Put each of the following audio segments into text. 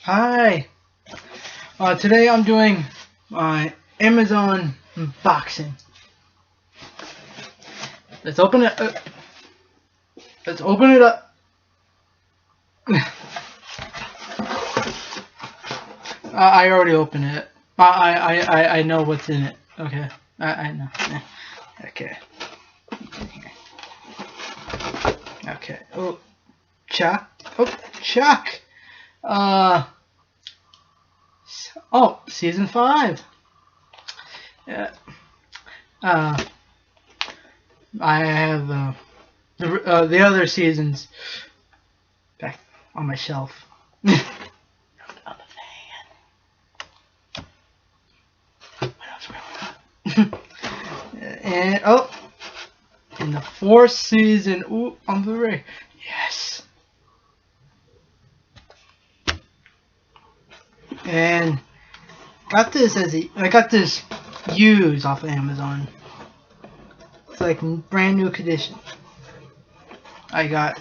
Hi. Today I'm doing my Amazon unboxing. Let's open it. Let's open it up. I already opened it. I know what's in it. Okay. I know. Okay. Okay. Oh, Chuck. Oh, Chuck. Oh, season 5. Yeah. I have the other seasons back on my shelf. On the fan. What else going on? And in the 4th season, ooh, on Blu-ray. Yes. And got this I got this used off of Amazon. It's like brand new condition. I got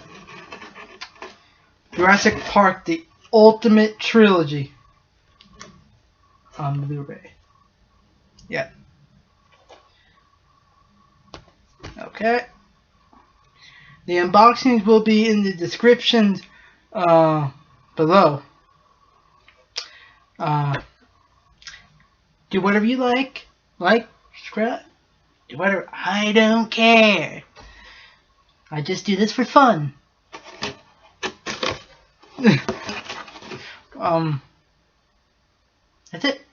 Jurassic Park: The Ultimate Trilogy on Blu-ray. Yeah. Okay. The unboxings will be in the description below. Do whatever you like. Like, subscribe, do whatever. I don't care. I just do this for fun. That's it.